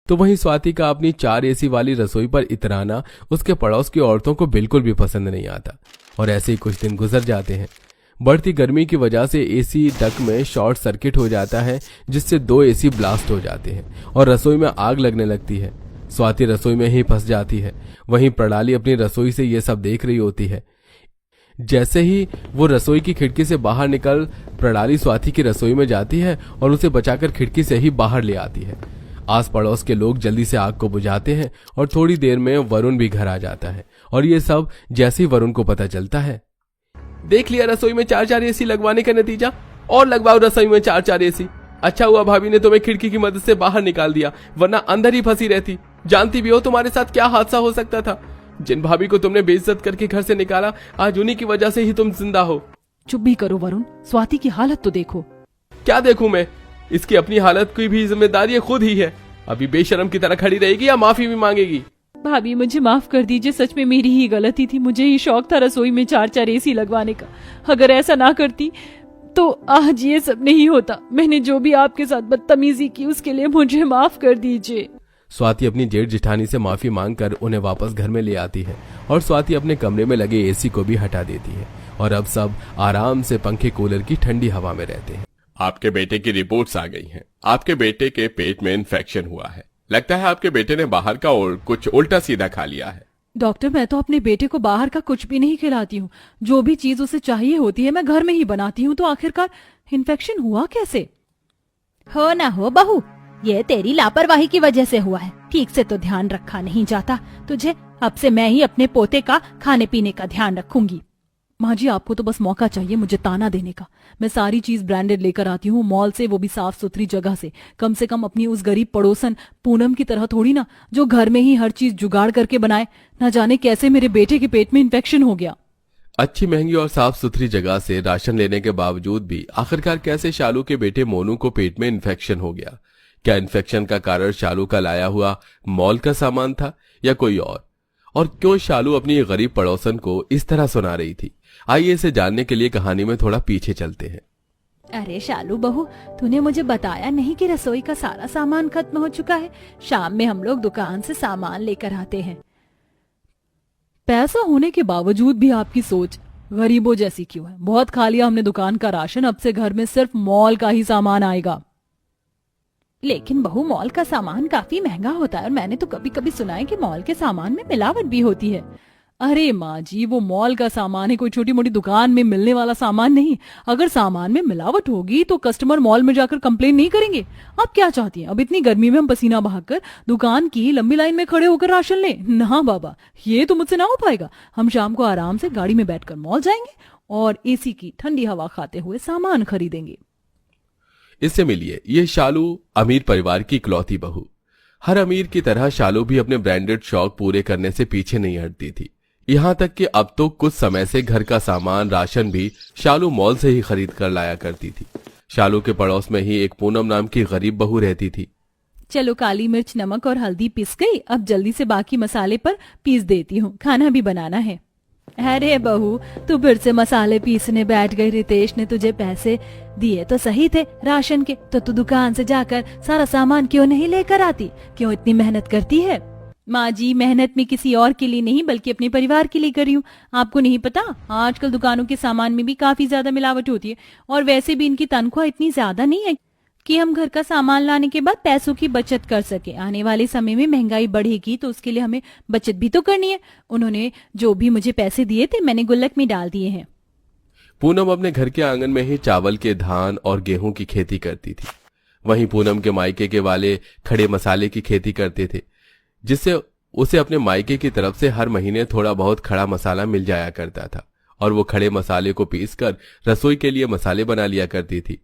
तो वहीं स्वाति का अपनी 4 एसी वाली रसोई पर इतराना उसके पड़ोस की औरतों को बिल्कुल भी पसंद नहीं आता। और ऐसे ही कुछ दिन गुजर जाते हैं। बढ़ती गर्मी की वजह से एसी डक्ट में शॉर्ट सर्किट हो जाता है, जिससे 2 एसी ब्लास्ट हो जाते हैं और रसोई में आग लगने लगती है। स्वाति रसोई में ही फंस जाती है। वहीं प्रणाली अपनी रसोई से ये सब देख रही होती है। जैसे ही वो रसोई की खिड़की से बाहर निकल प्रणाली स्वाति की रसोई में जाती है और उसे बचाकर खिड़की से ही बाहर ले आती है। आस पड़ोस के लोग जल्दी से आग को बुझाते हैं और थोड़ी देर में वरुण भी घर आ जाता है। और ये सब जैसे ही वरुण को पता चलता है। देख लिया रसोई में 4-4 एसी लगवाने का नतीजा, और लगवाओ रसोई में 4-4 एसी। अच्छा हुआ भाभी ने तुम्हें खिड़की की मदद से बाहर निकाल दिया, वरना अंदर ही फंसी रहती। जानती भी हो तुम्हारे साथ क्या हादसा हो सकता था। जिन भाभी को तुमने बेइज्जत करके घर से निकाला, आज उन्हीं की वजह से ही तुम जिंदा हो। चुप भी करो वरुण, स्वाति की हालत तो देखो। क्या देखूं मैं? इसकी अपनी हालत की भी जिम्मेदारी खुद ही है। अभी बेशरम की तरह खड़ी रहेगी या माफी भी मांगेगी? भाभी मुझे माफ कर दीजिए, सच में मेरी ही गलती थी। मुझे ही शौक था रसोई में 4-4 एसी लगवाने का। अगर ऐसा ना करती तो आज ये सब नहीं होता। मैंने जो भी आपके साथ बदतमीजी की उसके लिए मुझे माफ कर दीजिए। स्वाति अपनी जेठ जिठानी से माफी मांगकर उन्हें वापस घर में ले आती है और स्वाति अपने कमरे में लगे एसी को भी हटा देती है और अब सब आराम से पंखे कूलर की ठंडी हवा में रहते हैं। आपके बेटे की रिपोर्ट्स आ गई हैं। आपके बेटे के पेट में इन्फेक्शन हुआ है। लगता है आपके बेटे ने बाहर का और कुछ उल्टा सीधा खा लिया है। डॉक्टर, मैं तो अपने बेटे को बाहर का कुछ भी नहीं खिलाती हूँ। जो भी चीज उसे चाहिए होती है मैं घर में ही बनाती हूँ। तो आखिरकार इन्फेक्शन हुआ कैसे? हो ना हो बहू, ये तेरी लापरवाही की वजह से हुआ है। ठीक से तो ध्यान रखा नहीं जाता तुझे। अब से मैं ही अपने पोते का खाने पीने का ध्यान रखूंगी। माँ जी, आपको तो बस मौका चाहिए मुझे ताना देने का। मैं सारी चीज ब्रांडेड लेकर आती हूँ मॉल से, वो भी साफ सुथरी जगह से। कम अपनी उस गरीब पड़ोसन पूनम की तरह थोड़ी ना, जो घर में ही हर चीज जुगाड़ करके बनाए। ना जाने कैसे मेरे बेटे के पेट में इन्फेक्शन हो गया। अच्छी महंगी और साफ सुथरी जगह से राशन लेने के बावजूद भी आखिरकार कैसे शालू के बेटे मोनू को पेट में इन्फेक्शन हो गया? क्या इन्फेक्शन का कारण शालू का लाया हुआ मॉल का सामान था या कोई और क्यों शालू अपनी गरीब पड़ोसन को इस तरह सुना रही थी? आइए इसे जानने के लिए कहानी में थोड़ा पीछे चलते हैं। अरे शालू बहू, तूने मुझे बताया नहीं कि रसोई का सारा सामान खत्म हो चुका है। शाम में हम लोग दुकान से सामान लेकर आते हैं। पैसा होने के बावजूद भी आपकी सोच गरीबों जैसी क्यों है? बहुत खा लिया हमने दुकान का राशन, अब से घर में सिर्फ मॉल का ही सामान आएगा। लेकिन बहू, मॉल का सामान काफी महंगा होता है और मैंने तो कभी कभी सुना है कि मॉल के सामान में मिलावट भी होती है। अरे माँ जी, वो मॉल का सामान है, कोई छोटी मोटी दुकान में मिलने वाला सामान नहीं। अगर सामान में मिलावट होगी तो कस्टमर मॉल में जाकर कंप्लेन नहीं करेंगे। आप क्या चाहती हैं? अब इतनी गर्मी में हम पसीना बहाकर दुकान की लंबी लाइन में खड़े होकर राशन लें? ना बाबा, ये तो मुझसे ना हो पाएगा। हम शाम को आराम से गाड़ी में बैठकर मॉल जाएंगे और एसी की ठंडी हवा खाते हुए सामान खरीदेंगे। इससे मिलिए ये शालू अमीर परिवार की इकलौती बहू। हर अमीर की तरह शालू भी अपने ब्रांडेड शौक पूरे करने से पीछे नहीं हटती थी। यहाँ तक कि अब तो कुछ समय से घर का सामान राशन भी शालू मॉल से ही खरीद कर लाया करती थी। शालू के पड़ोस में ही एक पूनम नाम की गरीब बहू रहती थी। चलो, काली मिर्च, नमक और हल्दी पिस गई। अब जल्दी से बाकी मसाले पर पीस देती हूँ, खाना भी बनाना है। अरे बहू, तू फिर से मसाले पीसने बैठ गई। रितेश ने तुझे पैसे दिए तो सही थे राशन के, तो तू दुकान से जाकर सारा सामान क्यों नहीं लेकर आती? क्यों इतनी मेहनत करती है? माँ जी, मेहनत में किसी और के लिए नहीं बल्कि अपने परिवार के लिए कर रही हूँ। आपको नहीं पता, आजकल दुकानों के सामान में भी काफी ज्यादा मिलावट होती है और वैसे भी इनकी तनख्वाह इतनी ज्यादा नहीं है कि हम घर का सामान लाने के बाद पैसों की बचत कर सके। आने वाले समय में महंगाई बढ़ेगी तो उसके लिए हमें बचत भी तो करनी है। उन्होंने जो भी मुझे पैसे दिए थे मैंने गुल्लक में डाल दिए हैं। पूनम अपने घर के आंगन में ही चावल के, धान और गेहूं की खेती करती थी। वहीं पूनम के मायके के वाले खड़े मसाले की खेती करते थे, जिससे उसे अपने मायके की तरफ से हर महीने थोड़ा बहुत खड़ा मसाला मिल जाया करता था और वो खड़े मसाले को पीसकर रसोई के लिए मसाले बना लिया करती थी।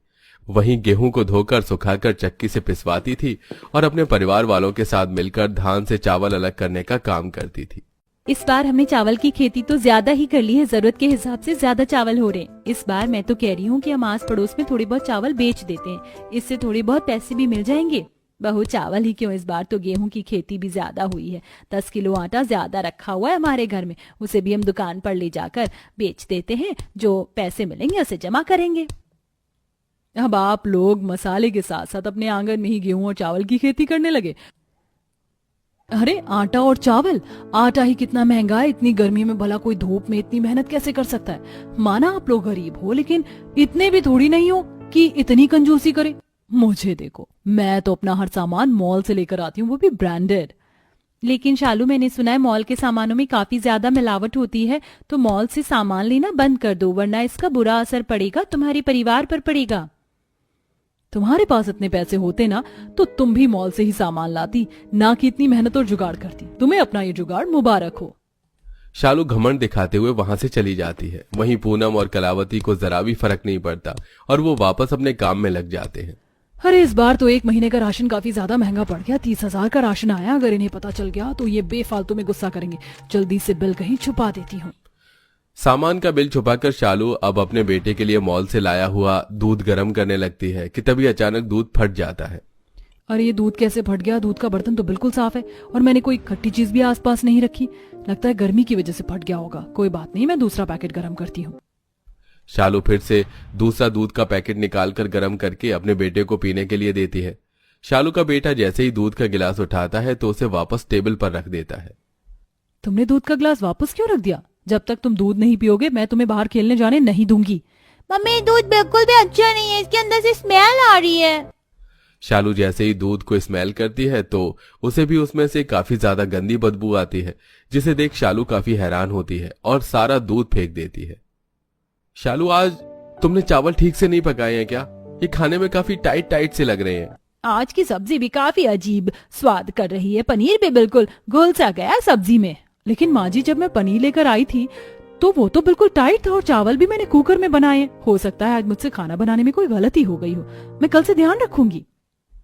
वहीं गेहूं को धोकर सुखाकर चक्की से पिसवाती थी और अपने परिवार वालों के साथ मिलकर धान से चावल अलग करने का काम करती थी। इस बार हमने चावल की खेती तो ज्यादा ही कर ली है, जरूरत के हिसाब से ज्यादा चावल हो रहे हैं। इस बार मैं तो कह रही हूँ कि हम आस पड़ोस में थोड़ी बहुत चावल बेच देते हैं, इससे थोड़ी बहुत पैसे भी मिल जाएंगे। बहू, चावल ही क्यों, इस बार तो गेहूं की खेती भी ज्यादा हुई है। 10 किलो आटा ज्यादा रखा हुआ है हमारे घर में, उसे भी हम दुकान पर ले जाकर बेच देते हैं। जो पैसे मिलेंगे उसे जमा करेंगे। अब आप लोग मसाले के साथ साथ अपने आंगन में ही गेहूं और चावल की खेती करने लगे। अरे आटा और चावल, आटा ही कितना महंगा है, इतनी गर्मी में भला कोई धूप में इतनी मेहनत कैसे कर सकता है। माना आप लोग गरीब हो, लेकिन इतने भी थोड़ी नहीं हो कि इतनी कंजूसी करे। मुझे देखो, मैं तो अपना हर सामान मॉल से लेकर आती हूँ, वो भी ब्रांडेड। लेकिन शालू, मैंने सुना है मॉल के सामानों में काफी ज्यादा मिलावट होती है, तो मॉल से सामान लेना बंद कर दो, वरना इसका बुरा असर पड़ेगा, तुम्हारे परिवार पर पड़ेगा। तुम्हारे पास इतने पैसे होते ना तो तुम भी मॉल से ही सामान लाती, ना कि इतनी मेहनत और जुगाड़ करती। तुम्हें अपना ये जुगाड़ मुबारक हो। शालू घमंड दिखाते हुए वहां से चली जाती है। वहीं पूनम और कलावती को जरा भी फर्क नहीं पड़ता और वो वापस अपने काम में लग जाते हैं। अरे इस बार तो 1 महीने का राशन काफी ज्यादा महंगा पड़ गया। 30,000 का राशन आया। अगर इन्हें पता चल गया तो ये बेफालतू में गुस्सा करेंगे। जल्दी से बिल कहीं छुपा देती हूँ। सामान का बिल छुपाकर शालू अब अपने बेटे के लिए मॉल से लाया हुआ दूध गर्म करने लगती है कि तभी अचानक दूध फट जाता है। अरे ये दूध कैसे फट गया? दूध का बर्तन तो बिल्कुल साफ है और मैंने कोई खट्टी चीज भी आसपास नहीं रखी। लगता है गर्मी की वजह से फट गया होगा। कोई बात नहीं, मैं दूसरा पैकेट गर्म करती हूँ। शालू फिर से दूसरा दूध का पैकेट निकालकर गर्म करके अपने बेटे को पीने के लिए देती है। शालू का बेटा जैसे ही दूध का गिलास उठाता है तो उसे वापस टेबल पर रख देता है। तुमने दूध का गिलास वापस क्यों रख दिया? जब तक तुम दूध नहीं पियोगे मैं तुम्हें बाहर खेलने जाने नहीं दूंगी। मम्मी, दूध बिल्कुल भी अच्छा नहीं है, इसके अंदर से स्मेल आ रही है। शालू जैसे ही दूध को स्मेल करती है तो उसे भी उसमें से काफी ज्यादा गंदी बदबू आती है, जिसे देख शालू काफी हैरान होती है और सारा दूध फेंक देती है। शालू, आज तुमने चावल ठीक से नहीं पकाए हैं क्या? ये खाने में काफी टाइट टाइट से लग रहे हैं। आज की सब्जी भी काफी अजीब स्वाद कर रही है। पनीर भी बिल्कुल घुल सा गया सब्जी में। लेकिन माँ जी, जब मैं पनीर लेकर आई थी तो वो तो बिल्कुल टाइट था और चावल भी मैंने कुकर में बनाए। हो सकता है आज मुझसे खाना बनाने में कोई गलती हो गई हो। मैं कल से ध्यान रखूंगी।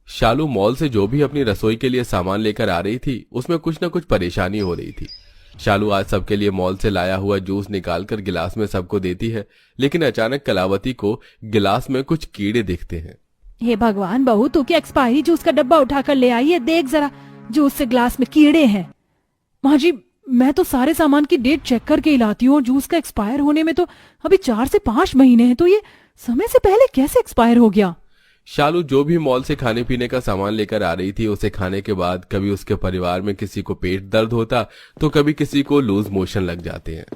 शालू मॉल से जो भी अपनी रसोई के लिए सामान लेकर आ रही थी उसमें कुछ न कुछ परेशानी हो रही थी। शालू आज सबके लिए मॉल से लाया हुआ जूस निकालकर गिलास में सबको देती है, लेकिन अचानक कलावती को गिलास में कुछ कीड़े दिखते हैं। हे भगवान, बहू तू क्या एक्सपायरी जूस का डब्बा उठाकर ले आई है? देख जरा, जूस से गिलास में कीड़े हैं। माँ जी, मैं तो सारे सामान की डेट चेक करके ही लाती हूँ। जूस का एक्सपायर होने में तो अभी 4 से 5 महीने हैं, तो ये समय से पहले कैसे एक्सपायर हो गया? शालू जो भी मॉल से खाने पीने का सामान लेकर आ रही थी उसे खाने के बाद कभी उसके परिवार में किसी को पेट दर्द होता तो कभी किसी को लूज मोशन लग जाते हैं।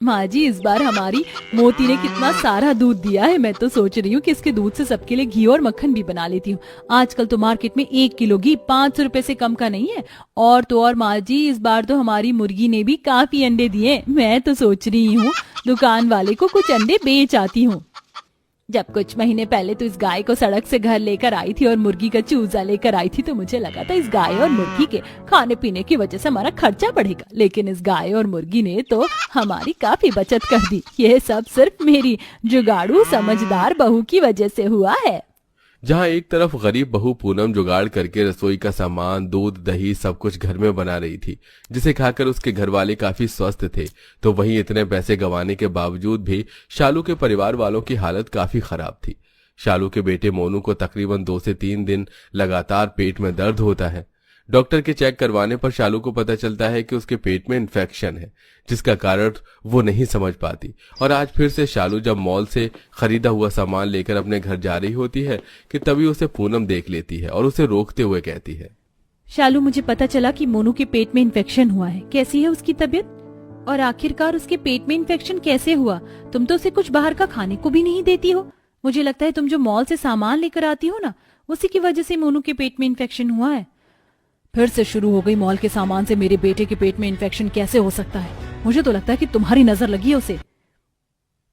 माँ जी, इस बार हमारी मोती ने कितना सारा दूध दिया है। मैं तो सोच रही हूँ कि इसके दूध से सबके लिए घी और मक्खन भी बना लेती हूँ। आजकल तो मार्केट में 1 किलो घी 500 रुपए से कम का नहीं है। और तो और माँ जी, इस बार तो हमारी मुर्गी ने भी काफी अंडे दिए। मैं तो सोच रही हूँ दुकान वाले को कुछ अंडे बेच आती हूँ। जब कुछ महीने पहले तो इस गाय को सड़क से घर लेकर आई थी और मुर्गी का चूजा लेकर आई थी, तो मुझे लगा था इस गाय और मुर्गी के खाने पीने की वजह से हमारा खर्चा बढ़ेगा। लेकिन इस गाय और मुर्गी ने तो हमारी काफी बचत कर दी। ये सब सिर्फ मेरी जुगाड़ू समझदार बहू की वजह से हुआ है। जहां एक तरफ गरीब बहू पूनम जुगाड़ करके रसोई का सामान, दूध, दही सब कुछ घर में बना रही थी, जिसे खाकर उसके घर वाले काफी स्वस्थ थे, तो वहीं इतने पैसे गंवाने के बावजूद भी शालू के परिवार वालों की हालत काफी खराब थी। शालू के बेटे मोनू को तकरीबन 2 से 3 दिन लगातार पेट में दर्द होता है। डॉक्टर के चेक करवाने पर शालू को पता चलता है कि उसके पेट में इन्फेक्शन है, जिसका कारण वो नहीं समझ पाती। और आज फिर से शालू जब मॉल से खरीदा हुआ सामान लेकर अपने घर जा रही होती है कि तभी उसे पूनम देख लेती है और उसे रोकते हुए कहती है, शालू, मुझे पता चला कि मोनू के पेट में इन्फेक्शन हुआ है। कैसी है उसकी तबीयत? और आखिरकार उसके पेट में इन्फेक्शन कैसे हुआ? तुम तो उसे कुछ बाहर का खाने को भी नहीं देती हो। मुझे लगता है तुम जो मॉल से सामान लेकर आती हो ना, उसी की वजह से मोनू के पेट में इन्फेक्शन हुआ है। फिर से शुरू हो गई। मॉल के सामान से मेरे बेटे के पेट में इन्फेक्शन कैसे हो सकता है? मुझे तो लगता है कि तुम्हारी नजर लगी है उसे।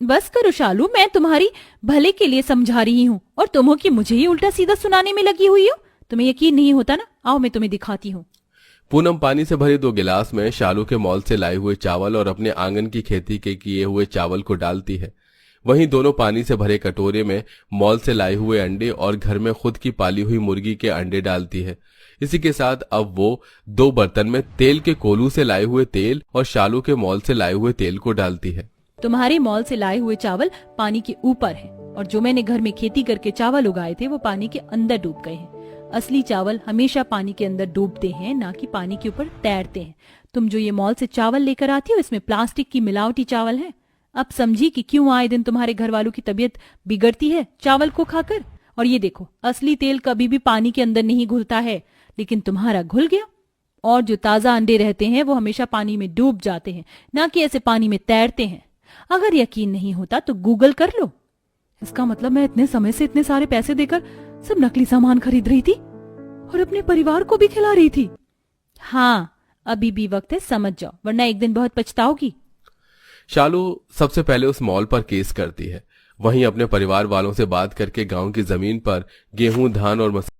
बस करो शालू, मैं तुम्हारी भले के लिए समझा रही हूँ और तुम हो कि मुझे ही उल्टा सीधा सुनाने में लगी हुई हो। तुम्हें यकीन नहीं होता ना? आओ मैं तुम्हें दिखाती हूँ। पूनम पानी से भरे 2 गिलास में शालू के मॉल से लाए हुए चावल और अपने आंगन की खेती के किए हुए चावल को डालती है। वहीं दोनों पानी से भरे कटोरे में मॉल से लाए हुए अंडे और घर में खुद की पाली हुई मुर्गी के अंडे डालती है। इसी के साथ अब वो 2 बर्तन में तेल के कोलू से लाए हुए तेल और शालू के मॉल से लाए हुए तेल को डालती है। तुम्हारे मॉल से लाए हुए चावल पानी के ऊपर है और जो मैंने घर में खेती करके चावल उगाए थे वो पानी के अंदर डूब गए हैं। असली चावल हमेशा पानी के अंदर डूबते हैं, ना कि पानी के ऊपर तैरते हैं। तुम जो ये मॉल से चावल लेकर आती हो इसमें प्लास्टिक की मिलावटी चावल है। अब समझी कि क्यों आए दिन तुम्हारे घर वालों की तबीयत बिगड़ती है चावल को खाकर। और ये देखो, असली तेल कभी भी पानी के अंदर नहीं घुलता है, लेकिन तुम्हारा घुल गया। और जो ताजा अंडे रहते हैं वो हमेशा पानी में डूब जाते हैं, ना कि ऐसे पानी में तैरते हैं। अगर यकीन नहीं होता तो गूगल कर लो। इसका मतलब मैं इतने समय से इतने सारे पैसे देकर सब नकली सामान खरीद रही थी और अपने परिवार को भी खिला रही थी। हाँ, अभी भी वक्त है, समझ जाओ, वरना एक दिन बहुत पछताओगी। शालू सबसे पहले उस मॉल पर केस करती है, वहीं अपने परिवार वालों से बात करके गांव की जमीन पर गेहूं, धान और